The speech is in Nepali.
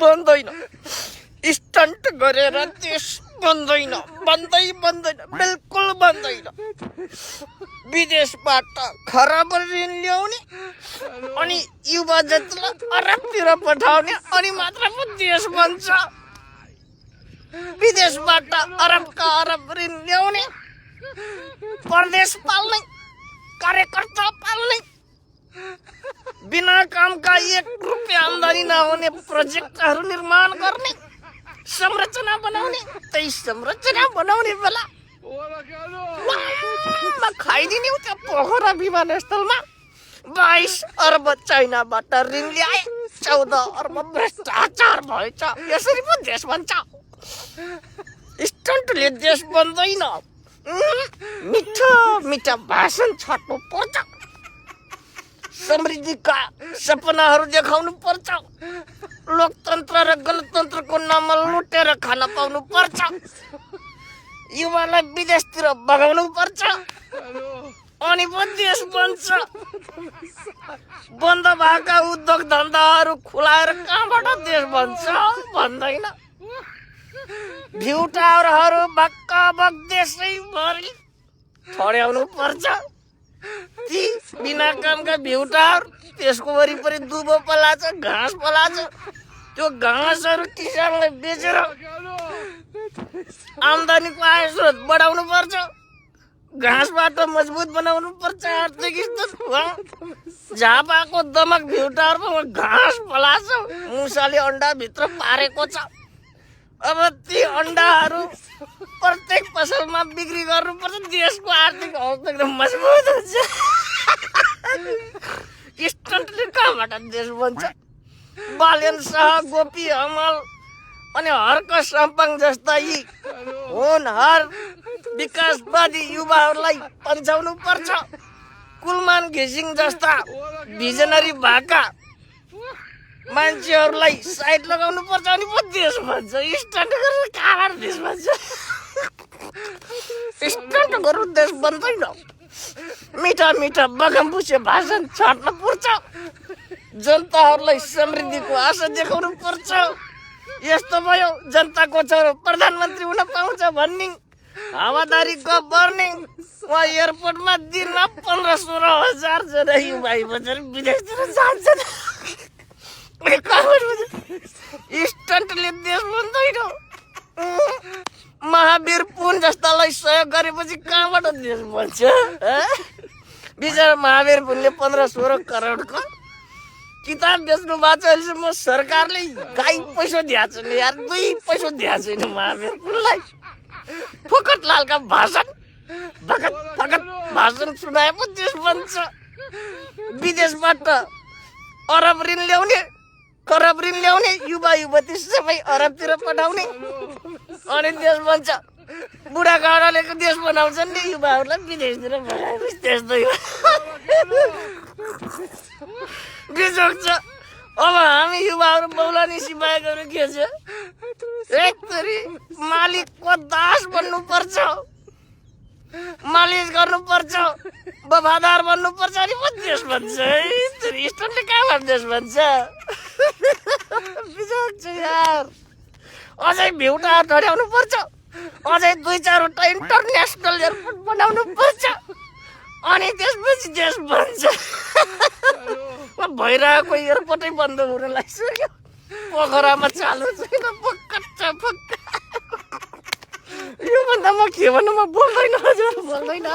बन्दैन, स्टन्ट गरेर देश बन्दैन, बन्दैन, बिल्कुल बन्दैन। विदेशबाट खराब ऋण ल्याउने अनि युवा जतिलाई अरबतिर पठाउने अनि मात्र पो देश बन्छ। विदेशबाट अरबका अरब ऋण ल्याउने, परदेश पाल्ने, कार्यकर्ता पाल्ने, बिना कामका 1 रुपियाँ आम्दानी नहुने प्रोजेक्टहरू निर्माण गर्ने, संरचना बनाउने, त्यही संरचना बनाउने बेला खाइदिने उता पोखरा विमानस्थलमा 22 अर्ब चाइनाबाट ऋण ल्याए, 14 अर्ब भ्रष्टाचार भएछ। यसरी पो देश बन्छ। स्टन्टले देश बन्दैन। मिठा भाषण छाड्नु पर्छ, समृद्धिका सपनाहरू देखाउनु पर्छ, लोकतन्त्र र गणतन्त्रको नाममा लुटेर खान पाउनु पर्छ, युवालाई विदेशतिर बगाउनु पर्छ अनि पो देश बन्छ। बन्द भएका उद्योग धन्दाहरू खुलाएर कहाँबाट देश बन्छ? भन्दैन। भ्यू टावरहरू बक्क देशैभरि ठड्याउनु पर्छ। ती बिना कामका भ्यू टावर, त्यसको वरिपरि दुबो पलाछ, घाँस पलाछ। त्यो घाँसहरू किसानलाई बेचेर आम्दानीको आय स्रोत बढाउनु पर्छ। घाँसबाट मजबुत बनाउनु पर्छ आर्थिक स्थिति। झापाको दमक भ्यू टावरमा घाँस पलाछ, मुसाले अन्डा भित्र पारेको छ। अब ती अन्डाहरू प्रत्येक पसलमा बिक्री गर्नुपर्छ। देशको आर्थिक अवस्था एकदम मजबुत हुन्छ। स्टन्टले कहाँबाट देश बन्छ? बालेन शाह, गोपी हमाल अनि हर्क साम्पाङ जस्ता यी होनहार विकासवादी युवाहरूलाई पन्छाउनु पर्छ। कुलमान घिसिङ जस्ता भिजनरी भएका मान्छेहरूलाई साइड लगाउनु पर्छ अनि पो देश भन्छ। स्टन्ट गरेर कहाँबाट देश भन्छ? स्टन्ट गरेर देश बन्दैन। मिठा बगमपुसे भाषण छाड्नु पर्छ। जनताहरूलाई समृद्धिको आशा देखाउनु पर्छ। यस्तो भयो जनताको छोरो प्रधानमन्त्री हुन पाउँछ भन्ने हावादारी गफ गर्ने। उहाँ एयरपोर्टमा दिनमा 15-16 हजार जना युवा बजेर विदेशतिर जान्छन्। स्टन्टले देश बन्दैन। महावीर पुन जस्तालाई सहयोग गरेपछि कहाँबाट देश बन्छ? बिचरा महावीर पुनले 15-16 करोडको किताब बेच्नु भएको छ। अहिलेसम्म सरकारले गाई पैसा दिएको छैन यार, 2 पैसा दिएको छैन महावीर पुनलाई। फोकट लालका भाषण फकत भाषण सुनाए पो देश बन्छ। विदेशबाट अरब ऋण ल्याउने, खराब ऋण ल्याउने, युवा युवती सबै अरबतिर पठाउने अनि देश बन्छ। बुढाकाँडाले देश बनाउँछन् नि, युवाहरूलाई विदेशतिर पठाएपछि त्यस्तै बिजोग छ। अब हामी युवाहरू बौलानी सिपाहीहरू के छ? एकतरी मालिकको दास बन्नुपर्छ, मालिस गर्नुपर्छ, वफादार बन्नुपर्छ अनि पो देश बन्छ। स्टन्टले कहाँबाट देश बन्छ? बिजोग छ यार। अझै भ्यू टावर ठड्याउनु पर्छ, अझै 2-4वटा इन्टरनेसनल एयरपोर्ट बनाउनु पर्छ अनि त्यसपछि देश बन्छ। भइरहेको एयरपोर्टै बन्द हुन लागिसक्यो। पोखरामा चालु छैन, यो भन्दा म के भन्नु, म बोल्दैन हजुर, बोल्दैन।